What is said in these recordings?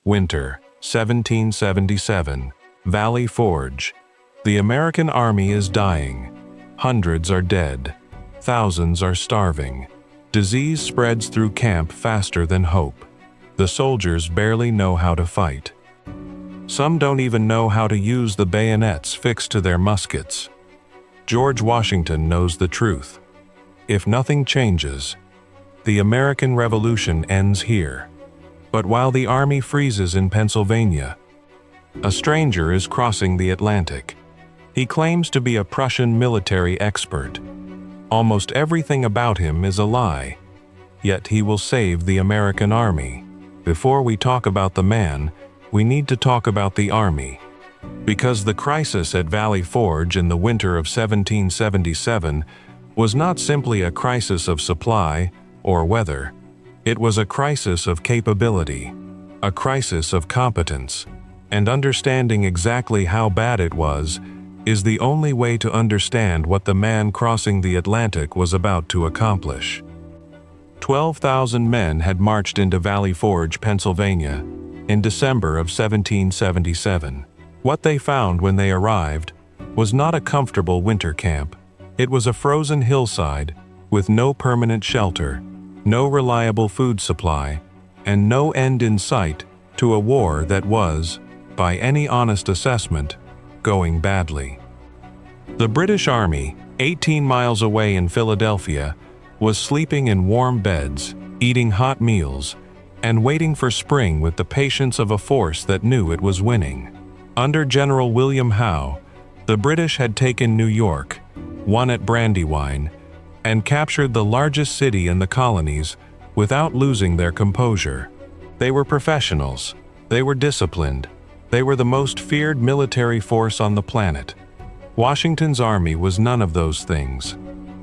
Winter, 1777. Valley Forge. The American army is dying. Hundreds are dead. Thousands are starving. Disease spreads through camp faster than hope. The soldiers barely know how to fight. Some don't even know how to use the bayonets fixed to their muskets. George Washington knows the truth. If nothing changes, the American Revolution ends here. But while the army freezes in Pennsylvania, a stranger is crossing the Atlantic. He claims to be a Prussian military expert. Almost everything about him is a lie. Yet he will save the American army. Before we talk about the man, we need to talk about the army. Because the crisis at Valley Forge in the winter of 1777 was not simply a crisis of supply or weather. It was a crisis of capability, a crisis of competence, and understanding exactly how bad it was is the only way to understand what the man crossing the Atlantic was about to accomplish. 12,000 men had marched into Valley Forge, Pennsylvania, in December of 1777. What they found when they arrived was not a comfortable winter camp. It was a frozen hillside with no permanent shelter, no reliable food supply, and no end in sight to a war that was, by any honest assessment, going badly. The British Army, 18 miles away in Philadelphia, was sleeping in warm beds, eating hot meals, and waiting for spring with the patience of a force that knew it was winning. Under General William Howe, the British had taken New York, won at Brandywine, and captured the largest city in the colonies without losing their composure. They were professionals. They were disciplined. They were the most feared military force on the planet. Washington's army was none of those things.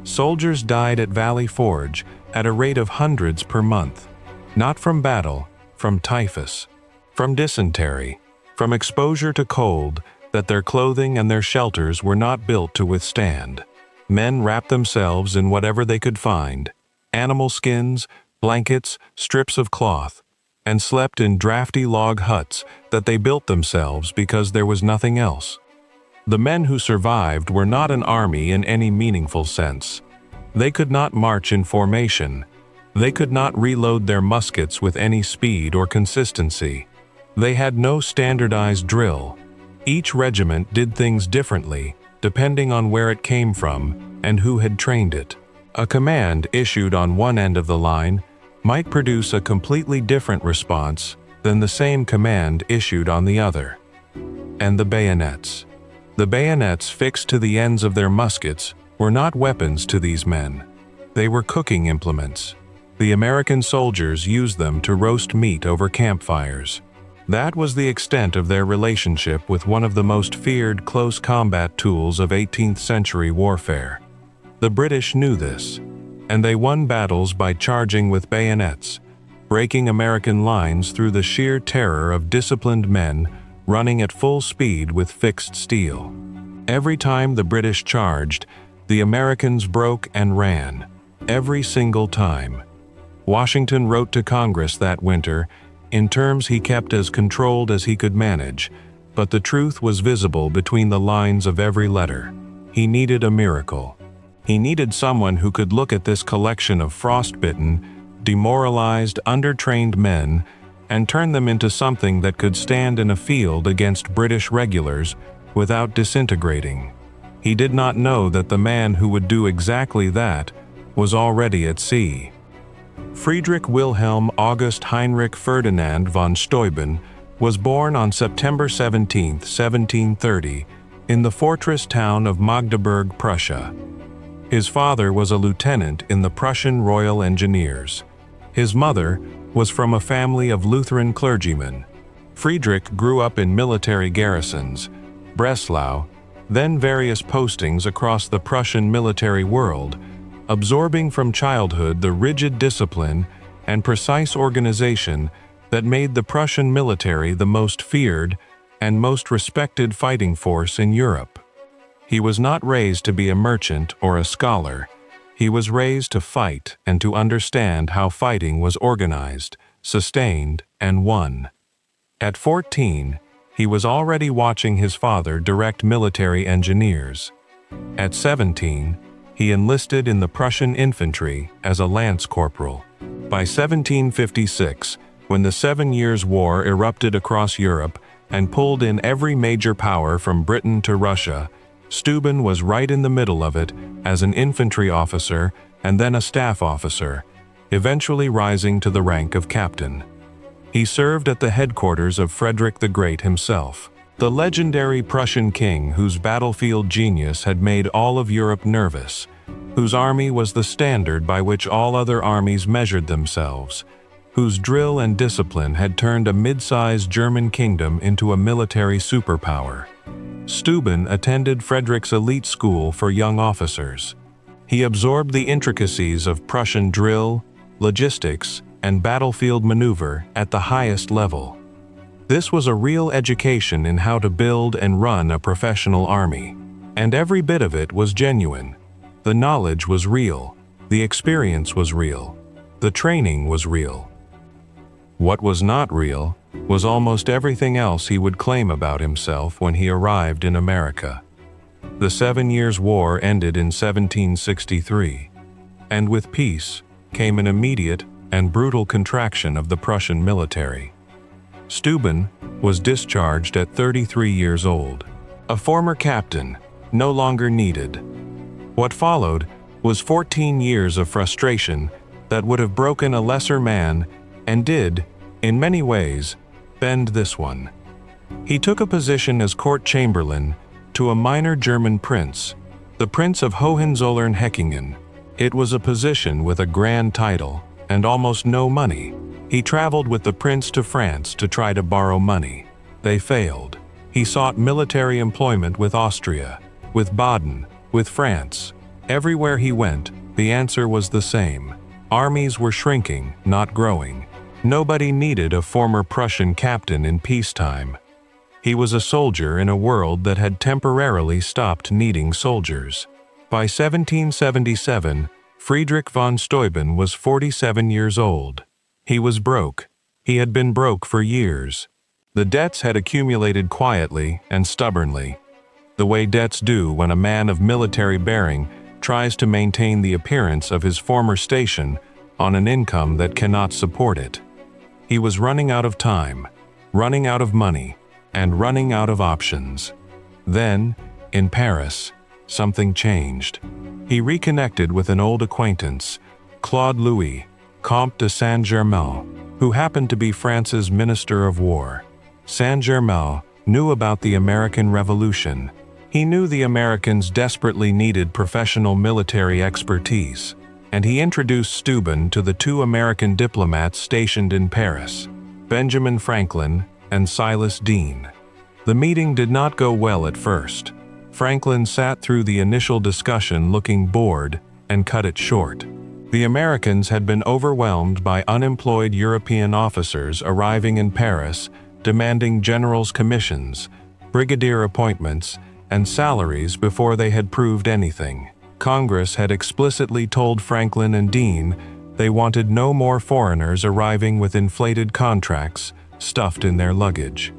Soldiers died at Valley Forge at a rate of hundreds per month. Not from battle, from typhus, from dysentery, from exposure to cold that their clothing and their shelters were not built to withstand. Men wrapped themselves in whatever they could find, animal skins, blankets, strips of cloth, and slept in drafty log huts that they built themselves because there was nothing else. The men who survived were not an army in any meaningful sense. They could not march in formation. They could not reload their muskets with any speed or consistency. They had no standardized drill. Each regiment did things differently, depending on where it came from and who had trained it. A command issued on one end of the line might produce a completely different response than the same command issued on the other. And the bayonets. The bayonets fixed to the ends of their muskets were not weapons to these men. They were cooking implements. The American soldiers used them to roast meat over campfires. That was the extent of their relationship with one of the most feared close combat tools of 18th century warfare. The British knew this, and they won battles by charging with bayonets, breaking American lines through the sheer terror of disciplined men running at full speed with fixed steel. Every time the British charged, the Americans broke and ran. Every single time. Washington wrote to Congress that winter in terms he kept as controlled as he could manage, but the truth was visible between the lines of every letter. He needed a miracle. He needed someone who could look at this collection of frostbitten, demoralized, undertrained men and turn them into something that could stand in a field against British regulars without disintegrating. He did not know that the man who would do exactly that was already at sea. Friedrich Wilhelm August Heinrich Ferdinand von Steuben was born on September 17, 1730, in the fortress town of Magdeburg, Prussia. His father was a lieutenant in the Prussian Royal Engineers. His mother was from a family of Lutheran clergymen. Friedrich grew up in military garrisons, Breslau, then various postings across the Prussian military world, absorbing from childhood the rigid discipline and precise organization that made the Prussian military the most feared and most respected fighting force in Europe. He was not raised to be a merchant or a scholar. He was raised to fight and to understand how fighting was organized, sustained, and won. At 14, he was already watching his father direct military engineers. At 17, he enlisted in the Prussian infantry as a lance corporal. By 1756, when the 7 Years' War erupted across Europe and pulled in every major power from Britain to Russia, Steuben was right in the middle of it as an infantry officer and then a staff officer, eventually rising to the rank of captain. He served at the headquarters of Frederick the Great himself, the legendary Prussian king whose battlefield genius had made all of Europe nervous, whose army was the standard by which all other armies measured themselves, whose drill and discipline had turned a mid-sized German kingdom into a military superpower. Steuben attended Frederick's elite school for young officers. He absorbed the intricacies of Prussian drill, logistics, and battlefield maneuver at the highest level. This was a real education in how to build and run a professional army, and every bit of it was genuine. The knowledge was real, the experience was real, the training was real. What was not real was almost everything else he would claim about himself when he arrived in America. The 7 Years' War ended in 1763, and with peace came an immediate and brutal contraction of the Prussian military. Steuben was discharged at 33 years old, a former captain, no longer needed. What followed was 14 years of frustration that would have broken a lesser man and did, in many ways, bend this one. He took a position as court chamberlain to a minor German prince, the Prince of Hohenzollern-Hechingen. It was a position with a grand title and almost no money. He traveled with the prince to France to try to borrow money. They failed. He sought military employment with Austria, with Baden, with France. Everywhere he went, the answer was the same. Armies were shrinking, not growing. Nobody needed a former Prussian captain in peacetime. He was a soldier in a world that had temporarily stopped needing soldiers. By 1777, Friedrich von Steuben was 47 years old. He was broke. He had been broke for years. The debts had accumulated quietly and stubbornly, the way debts do when a man of military bearing tries to maintain the appearance of his former station on an income that cannot support it. He was running out of time, running out of money, and running out of options. Then, in Paris, something changed. He reconnected with an old acquaintance, Claude Louis, Comte de Saint-Germain, who happened to be France's Minister of War. Saint-Germain knew about the American Revolution. He knew the Americans desperately needed professional military expertise, and he introduced Steuben to the 2 American diplomats stationed in Paris, Benjamin Franklin and Silas Deane. The meeting did not go well at first. Franklin sat through the initial discussion looking bored and cut it short. The Americans had been overwhelmed by unemployed European officers arriving in Paris demanding generals' commissions, brigadier appointments, and salaries before they had proved anything. Congress had explicitly told Franklin and Deane they wanted no more foreigners arriving with inflated contracts stuffed in their luggage.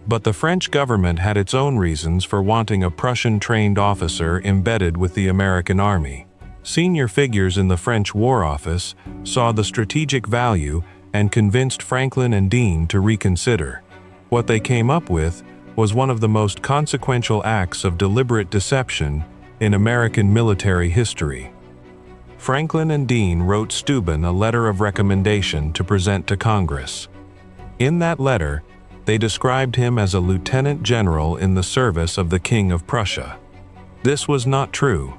But the French government had its own reasons for wanting a Prussian-trained officer embedded with the American Army. Senior figures in the French War Office saw the strategic value and convinced Franklin and Deane to reconsider. What they came up with was one of the most consequential acts of deliberate deception in American military history. Franklin and Deane wrote Steuben a letter of recommendation to present to Congress. In that letter, they described him as a lieutenant general in the service of the King of Prussia. This was not true.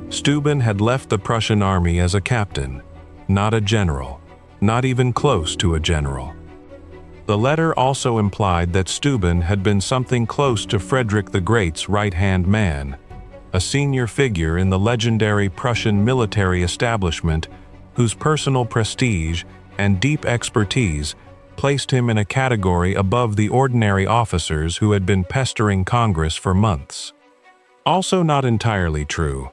Steuben had left the Prussian army as a captain, not a general, not even close to a general. The letter also implied that Steuben had been something close to Frederick the Great's right-hand man, a senior figure in the legendary Prussian military establishment whose personal prestige and deep expertise placed him in a category above the ordinary officers who had been pestering Congress for months. Also not entirely true.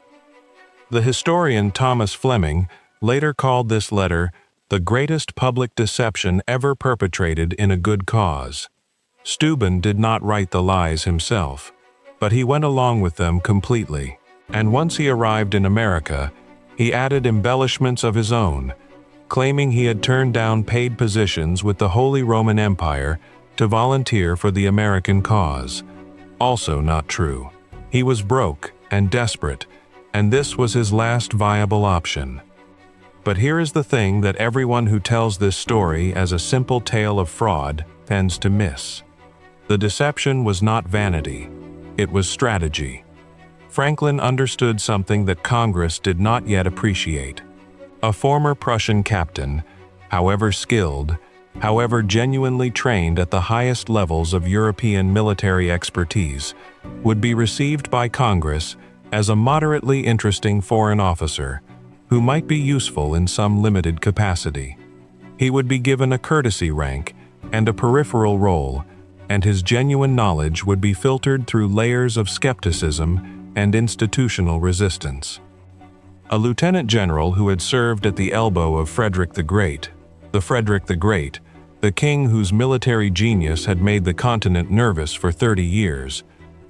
The historian Thomas Fleming later called this letter the greatest public deception ever perpetrated in a good cause. Steuben did not write the lies himself, but he went along with them completely. And once he arrived in America, he added embellishments of his own, claiming he had turned down paid positions with the Holy Roman Empire to volunteer for the American cause. Also not true. He was broke and desperate, and this was his last viable option. But here is the thing that everyone who tells this story as a simple tale of fraud tends to miss. The deception was not vanity, it was strategy. Franklin understood something that Congress did not yet appreciate. A former Prussian captain, however skilled, however genuinely trained at the highest levels of European military expertise, would be received by Congress as a moderately interesting foreign officer who might be useful in some limited capacity. He would be given a courtesy rank and a peripheral role, and his genuine knowledge would be filtered through layers of skepticism and institutional resistance. A lieutenant general who had served at the elbow of Frederick the Great, the king whose military genius had made the continent nervous for 30 years,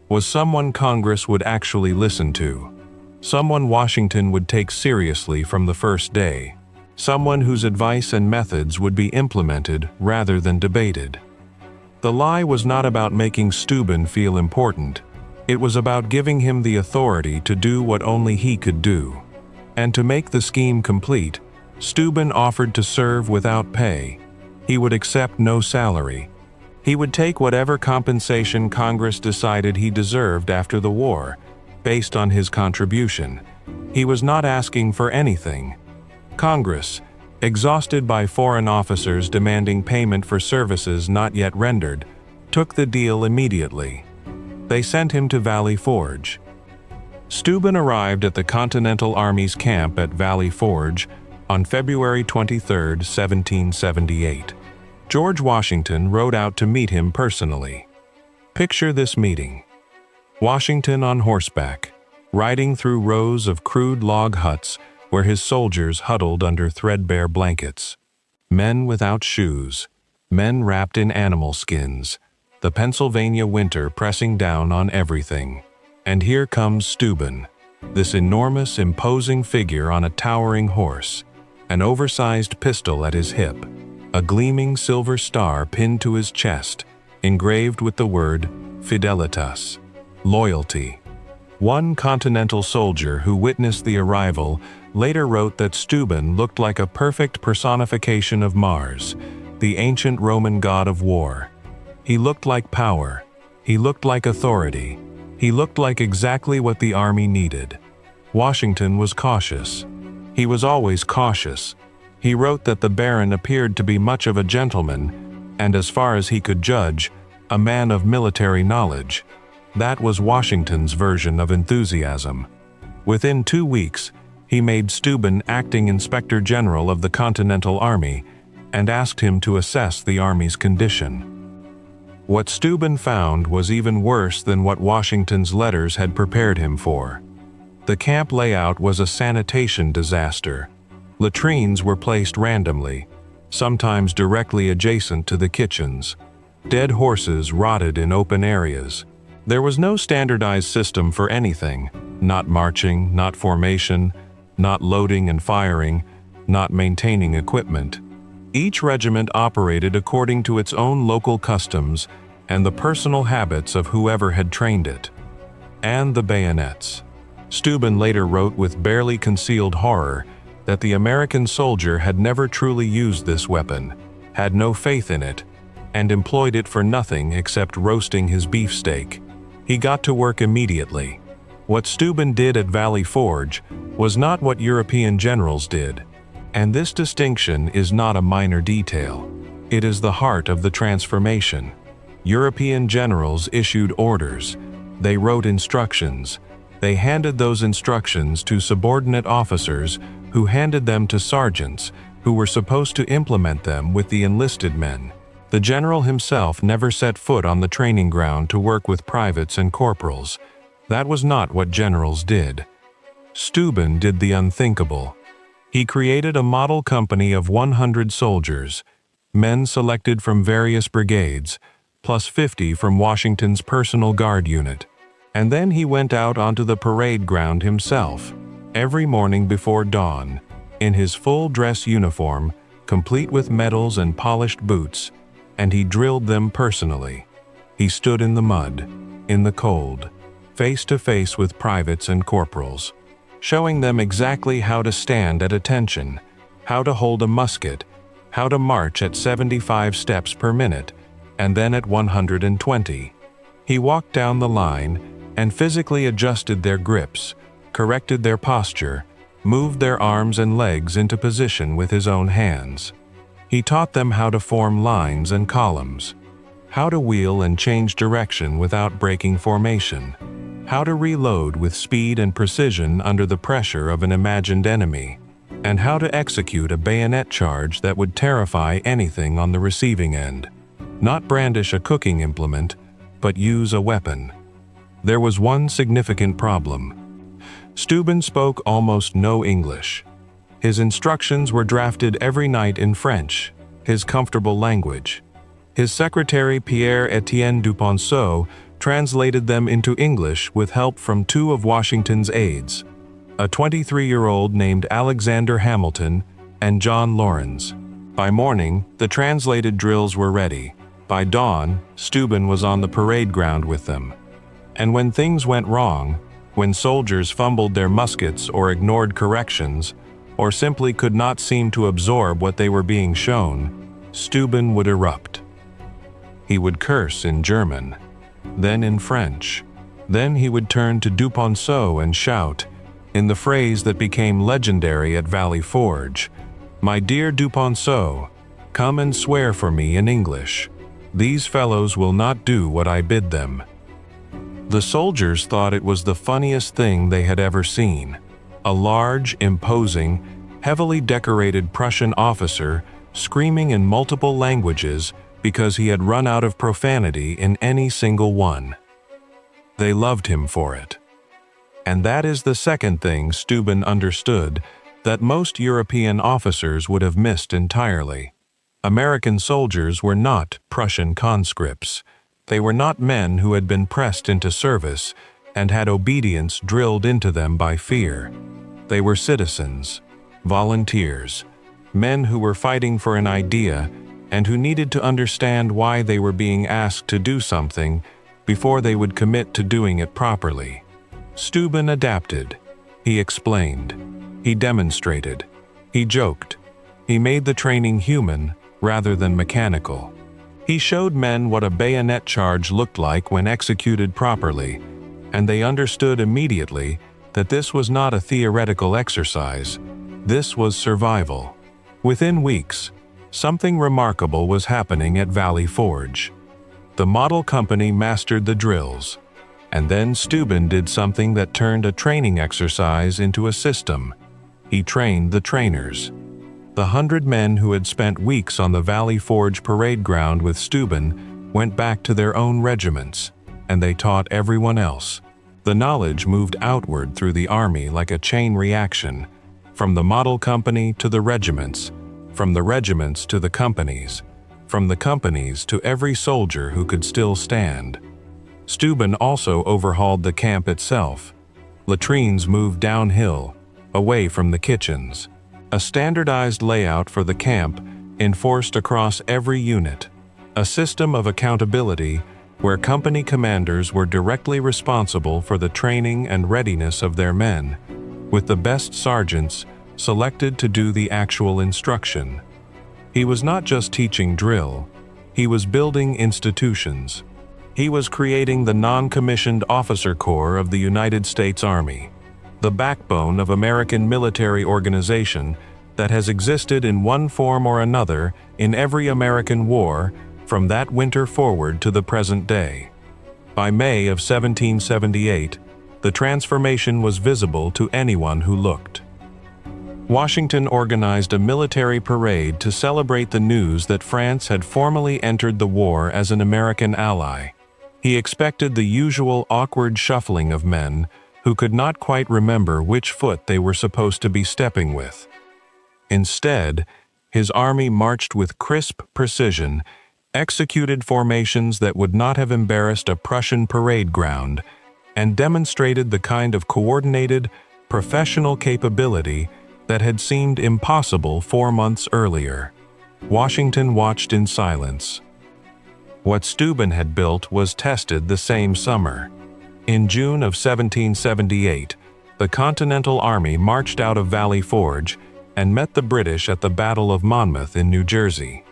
was someone Congress would actually listen to, someone Washington would take seriously from the first day, someone whose advice and methods would be implemented rather than debated. The lie was not about making Steuben feel important. It was about giving him the authority to do what only he could do. And to make the scheme complete, Steuben offered to serve without pay. He would accept no salary. He would take whatever compensation Congress decided he deserved after the war, based on his contribution. He was not asking for anything. Congress, exhausted by foreign officers demanding payment for services not yet rendered, took the deal immediately. They sent him to Valley Forge. Steuben arrived at the Continental Army's camp at Valley Forge on February 23, 1778. George Washington rode out to meet him personally. Picture this meeting. Washington on horseback, riding through rows of crude log huts where his soldiers huddled under threadbare blankets. Men without shoes, men wrapped in animal skins, the Pennsylvania winter pressing down on everything. And here comes Steuben, this enormous, imposing figure on a towering horse, an oversized pistol at his hip, a gleaming silver star pinned to his chest, engraved with the word Fidelitas, loyalty. One Continental soldier who witnessed the arrival later wrote that Steuben looked like a perfect personification of Mars, the ancient Roman god of war. He looked like power. He looked like authority. He looked like exactly what the army needed. Washington was cautious. He was always cautious. He wrote that the Baron appeared to be much of a gentleman, and as far as he could judge, a man of military knowledge. That was Washington's version of enthusiasm. Within 2 weeks, he made Steuben acting Inspector General of the Continental Army and asked him to assess the Army's condition. What Steuben found was even worse than what Washington's letters had prepared him for. The camp layout was a sanitation disaster. Latrines were placed randomly, sometimes directly adjacent to the kitchens. Dead horses rotted in open areas. There was no standardized system for anything, not marching, not formation, not loading and firing, not maintaining equipment. Each regiment operated according to its own local customs and the personal habits of whoever had trained it. And the bayonets. Steuben later wrote with barely concealed horror that the American soldier had never truly used this weapon, had no faith in it, and employed it for nothing except roasting his beefsteak. He got to work immediately. What Steuben did at Valley Forge was not what European generals did. And this distinction is not a minor detail. It is the heart of the transformation. European generals issued orders. They wrote instructions. They handed those instructions to subordinate officers who handed them to sergeants who were supposed to implement them with the enlisted men. The general himself never set foot on the training ground to work with privates and corporals. That was not what generals did. Steuben did the unthinkable. He created a model company of 100 soldiers, men selected from various brigades, plus 50 from Washington's personal guard unit. And then he went out onto the parade ground himself, every morning before dawn, in his full dress uniform, complete with medals and polished boots, and he drilled them personally. He stood in the mud, in the cold, face to face with privates and corporals, showing them exactly how to stand at attention, how to hold a musket, how to march at 75 steps per minute, and then at 120. He walked down the line and physically adjusted their grips, corrected their posture, moved their arms and legs into position with his own hands. He taught them how to form lines and columns, how to wheel and change direction without breaking formation, how to reload with speed and precision under the pressure of an imagined enemy, and how to execute a bayonet charge that would terrify anything on the receiving end. Not brandish a cooking implement, but use a weapon. There was one significant problem. Steuben spoke almost no English. His instructions were drafted every night in French, his comfortable language. His secretary Pierre-Étienne Duponceau translated them into English with help from two of Washington's aides, a 23-year-old named Alexander Hamilton and John Laurens. By morning, the translated drills were ready. By dawn, Steuben was on the parade ground with them. And when things went wrong, when soldiers fumbled their muskets or ignored corrections, or simply could not seem to absorb what they were being shown, Steuben would erupt. He would curse in German, then in French. Then he would turn to Duponceau and shout, in the phrase that became legendary at Valley Forge, "My dear Duponceau, come and swear for me in English. These fellows will not do what I bid them." The soldiers thought it was the funniest thing they had ever seen. A large, imposing, heavily decorated Prussian officer screaming in multiple languages because he had run out of profanity in any single one. They loved him for it. And that is the second thing Steuben understood that most European officers would have missed entirely. American soldiers were not Prussian conscripts. They were not men who had been pressed into service and had obedience drilled into them by fear. They were citizens, volunteers, men who were fighting for an idea and who needed to understand why they were being asked to do something before they would commit to doing it properly. Steuben adapted. He explained. He demonstrated. He joked. He made the training human rather than mechanical. He showed men what a bayonet charge looked like when executed properly, and they understood immediately that this was not a theoretical exercise. This was survival. Within weeks, something remarkable was happening at Valley Forge. The model company mastered the drills, and then Steuben did something that turned a training exercise into a system. He trained the trainers. The 100 men who had spent weeks on the Valley Forge parade ground with Steuben went back to their own regiments, and they taught everyone else. The knowledge moved outward through the army like a chain reaction, from the model company to the regiments, from the regiments to the companies, from the companies to every soldier who could still stand. Steuben also overhauled the camp itself. Latrines moved downhill, away from the kitchens. A standardized layout for the camp enforced across every unit. A system of accountability where company commanders were directly responsible for the training and readiness of their men, with the best sergeants selected to do the actual instruction. He was not just teaching drill, he was building institutions. He was creating the non-commissioned officer corps of the United States Army, the backbone of American military organization that has existed in one form or another in every American war from that winter forward to the present day. By May of 1778, the transformation was visible to anyone who looked. Washington organized a military parade to celebrate the news that France had formally entered the war as an American ally. He expected the usual awkward shuffling of men who could not quite remember which foot they were supposed to be stepping with. Instead, his army marched with crisp precision executed formations that would not have embarrassed a Prussian parade ground, and demonstrated the kind of coordinated, professional capability that had seemed impossible 4 months earlier. Washington watched in silence. What Steuben had built was tested the same summer. In June of 1778, the Continental Army marched out of Valley Forge and met the British at the Battle of Monmouth in New Jersey.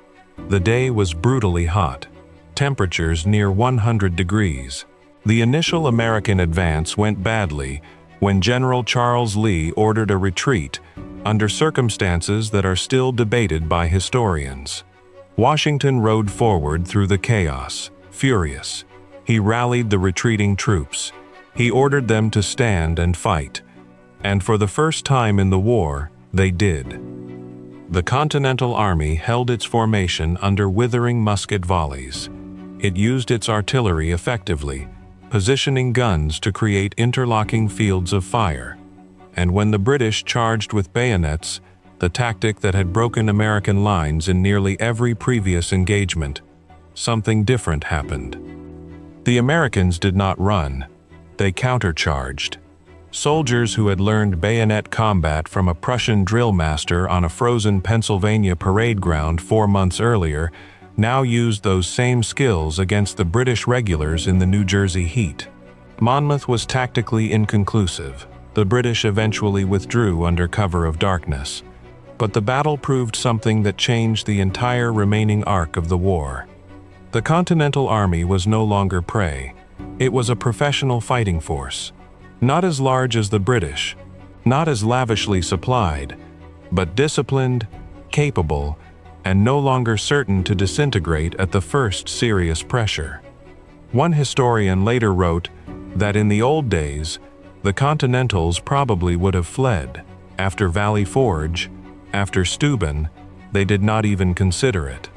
The day was brutally hot, temperatures near 100 degrees. The initial American advance went badly when General Charles Lee ordered a retreat under circumstances that are still debated by historians. Washington rode forward through the chaos, furious. He rallied the retreating troops. He ordered them to stand and fight. And for the first time in the war, they did. The Continental Army held its formation under withering musket volleys. It used its artillery effectively, positioning guns to create interlocking fields of fire. And when the British charged with bayonets, the tactic that had broken American lines in nearly every previous engagement, something different happened. The Americans did not run. They countercharged. Soldiers who had learned bayonet combat from a Prussian drill master on a frozen Pennsylvania parade ground 4 months earlier now used those same skills against the British regulars in the New Jersey heat. Monmouth was tactically inconclusive. The British eventually withdrew under cover of darkness. But the battle proved something that changed the entire remaining arc of the war. The Continental Army was no longer prey. It was a professional fighting force. Not as large as the British, not as lavishly supplied, but disciplined, capable, and no longer certain to disintegrate at the first serious pressure. One historian later wrote that in the old days, the Continentals probably would have fled. After Valley Forge, after Steuben, they did not even consider it.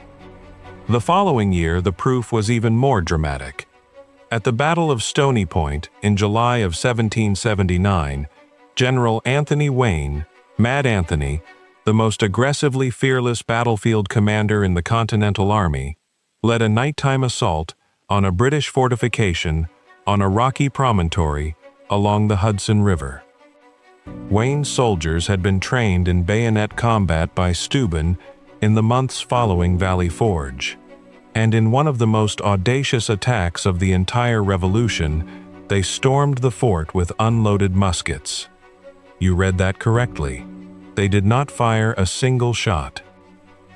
The following year, the proof was even more dramatic. At the Battle of Stony Point in July of 1779, General Anthony Wayne, Mad Anthony, the most aggressively fearless battlefield commander in the Continental Army, led a nighttime assault on a British fortification on a rocky promontory along the Hudson River. Wayne's soldiers had been trained in bayonet combat by Steuben in the months following Valley Forge. And in one of the most audacious attacks of the entire Revolution, they stormed the fort with unloaded muskets. You read that correctly. They did not fire a single shot.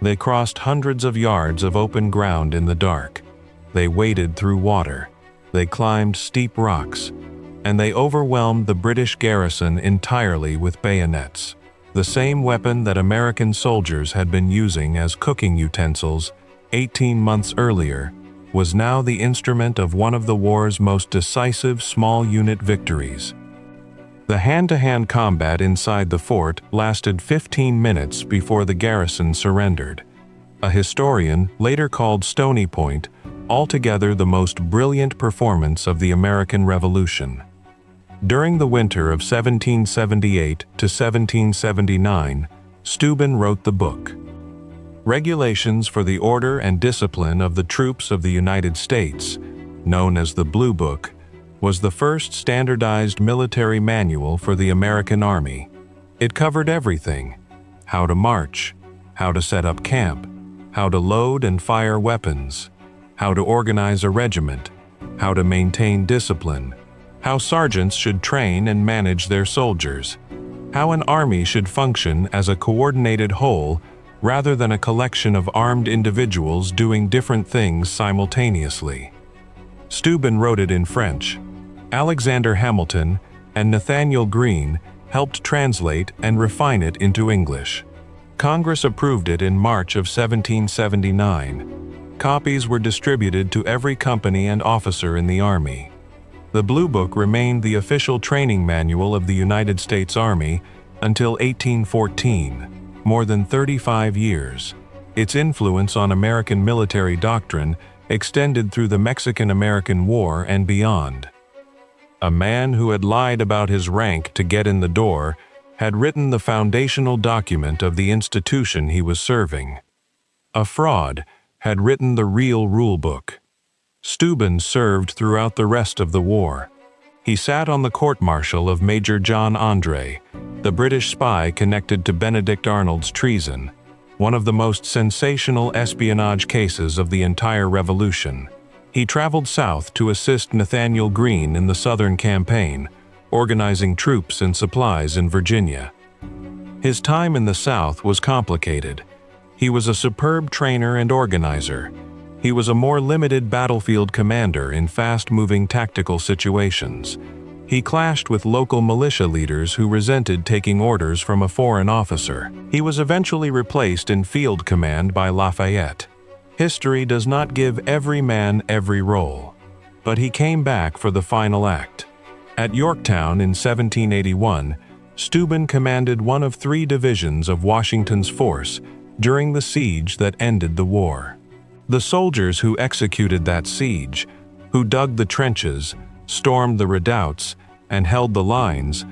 They crossed hundreds of yards of open ground in the dark. They waded through water. They climbed steep rocks. And they overwhelmed the British garrison entirely with bayonets. The same weapon that American soldiers had been using as cooking utensils 18 months earlier was now the instrument of one of the war's most decisive small unit victories. The hand-to-hand combat inside the fort lasted 15 minutes before the garrison surrendered. A historian later called Stony Point altogether the most brilliant performance of the American Revolution. During the winter of 1778 to 1779, Steuben wrote the book, Regulations for the Order and Discipline of the Troops of the United States, known as the Blue Book, was the first standardized military manual for the American Army. It covered everything: how to march, how to set up camp, how to load and fire weapons, how to organize a regiment, how to maintain discipline, how sergeants should train and manage their soldiers, how an army should function as a coordinated whole rather than a collection of armed individuals doing different things simultaneously. Steuben wrote it in French. Alexander Hamilton and Nathaniel Greene helped translate and refine it into English. Congress approved it in March of 1779. Copies were distributed to every company and officer in the Army. The Blue Book remained the official training manual of the United States Army until 1814, more than 35 years. Its influence on American military doctrine extended through the Mexican-American War and beyond. A man who had lied about his rank to get in the door had written the foundational document of the institution he was serving. A fraud had written the real rulebook. Steuben served throughout the rest of the war. He sat on the court-martial of Major John Andre, the British spy connected to Benedict Arnold's treason, one of the most sensational espionage cases of the entire Revolution. He traveled south to assist Nathaniel Greene in the Southern Campaign, organizing troops and supplies in Virginia. His time in the South was complicated. He was a superb trainer and organizer. He was a more limited battlefield commander in fast-moving tactical situations. He clashed with local militia leaders who resented taking orders from a foreign officer. He was eventually replaced in field command by Lafayette. History does not give every man every role, but he came back for the final act. At Yorktown in 1781, Steuben commanded one of 3 divisions of Washington's force during the siege that ended the war. The soldiers who executed that siege, who dug the trenches, stormed the redoubts, and held the lines,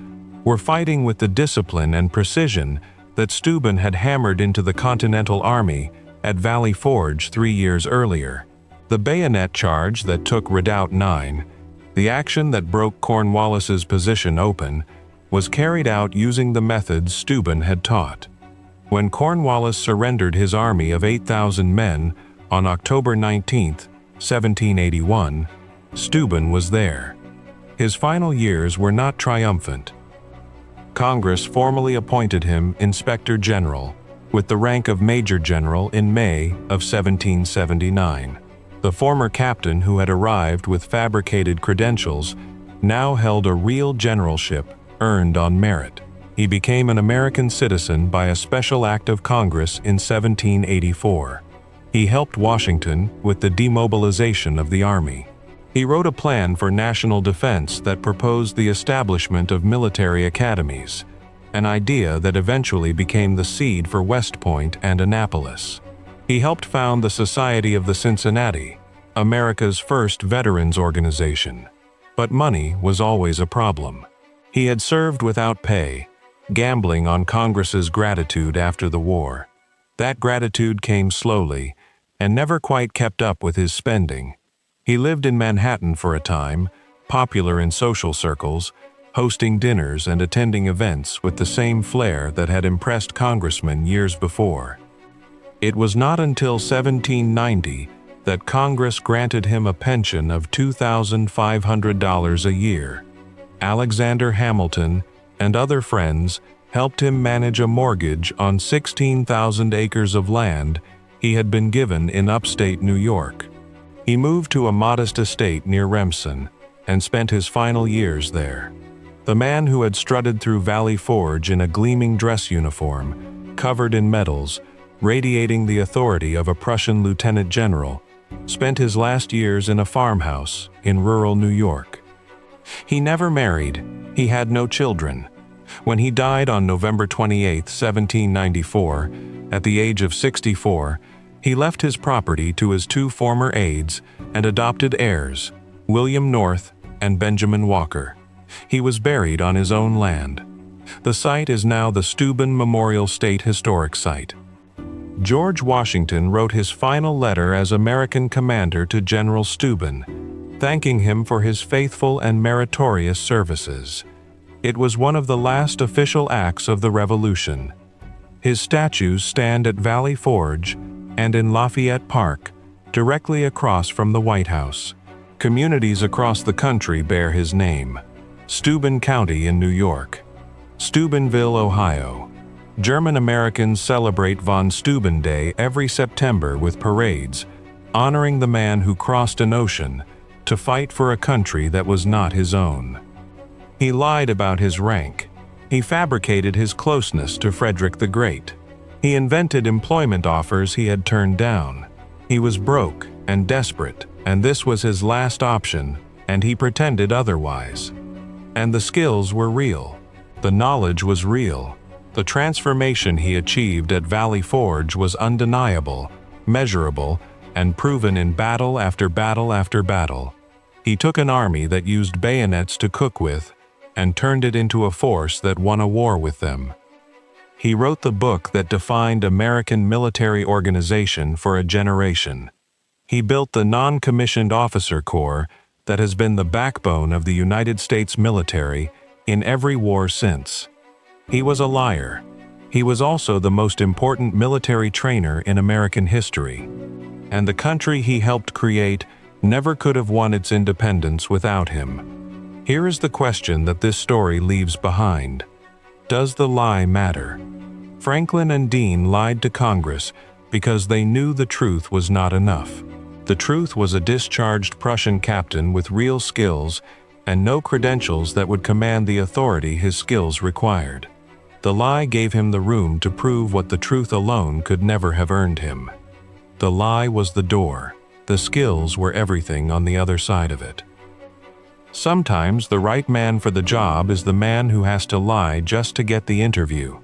were fighting with the discipline and precision that Steuben had hammered into the Continental Army at Valley Forge 3 years earlier. The bayonet charge that took Redoubt 9, the action that broke Cornwallis's position open, was carried out using the methods Steuben had taught. When Cornwallis surrendered his army of 8,000 men on October 19, 1781, Steuben was there. His final years were not triumphant. Congress formally appointed him Inspector General, with the rank of Major General in May of 1779. The former captain who had arrived with fabricated credentials now held a real generalship earned on merit. He became an American citizen by a special act of Congress in 1784. He helped Washington with the demobilization of the Army. He wrote a plan for national defense that proposed the establishment of military academies, an idea that eventually became the seed for West Point and Annapolis. He helped found the Society of the Cincinnati, America's first veterans organization. But money was always a problem. He had served without pay, gambling on Congress's gratitude after the war. That gratitude came slowly and never quite kept up with his spending. He lived in Manhattan for a time, popular in social circles, hosting dinners and attending events with the same flair that had impressed congressmen years before. It was not until 1790 that Congress granted him a pension of $2,500 a year. Alexander Hamilton and other friends helped him manage a mortgage on 16,000 acres of land he had been given in upstate New York. He moved to a modest estate near Remsen and spent his final years there. The man who had strutted through Valley Forge in a gleaming dress uniform, covered in medals, radiating the authority of a Prussian lieutenant general, spent his last years in a farmhouse in rural New York. He never married. He had no children. When he died on November 28, 1794, at the age of 64, he left his property to his 2 former aides and adopted heirs, William North and Benjamin Walker. He was buried on his own land. The site is now the Steuben Memorial State Historic Site. George Washington wrote his final letter as American commander to General Steuben, thanking him for his faithful and meritorious services. It was one of the last official acts of the Revolution. His statues stand at Valley Forge and in Lafayette Park, directly across from the White House. Communities across the country bear his name. Steuben County in New York, Steubenville, Ohio. German Americans celebrate von Steuben Day every September with parades, honoring the man who crossed an ocean to fight for a country that was not his own. He lied about his rank. He fabricated his closeness to Frederick the Great. He invented employment offers he had turned down. He was broke and desperate, and this was his last option, and he pretended otherwise. And the skills were real. The knowledge was real. The transformation he achieved at Valley Forge was undeniable, measurable, and proven in battle after battle after battle. He took an army that used bayonets to cook with and turned it into a force that won a war with them. He wrote the book that defined American military organization for a generation. He built the non-commissioned officer corps that has been the backbone of the United States military in every war since. He was a liar. He was also the most important military trainer in American history. And the country he helped create never could have won its independence without him. Here is the question that this story leaves behind. Does the lie matter? Franklin and Dean lied to Congress because they knew the truth was not enough. The truth was a discharged Prussian captain with real skills and no credentials that would command the authority his skills required. The lie gave him the room to prove what the truth alone could never have earned him. The lie was the door. The skills were everything on the other side of it. Sometimes the right man for the job is the man who has to lie just to get the interview.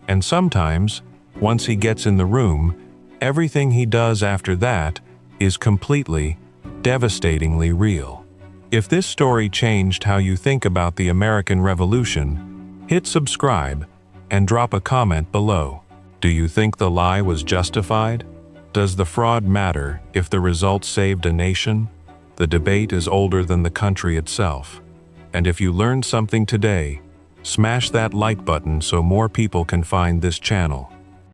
And sometimes, once he gets in the room, everything he does after that is completely, devastatingly real. If this story changed how you think about the American Revolution, hit subscribe and drop a comment below. Do you think the lie was justified? Does the fraud matter if the results saved a nation? The debate is older than the country itself. And if you learned something today, smash that like button so more people can find this channel.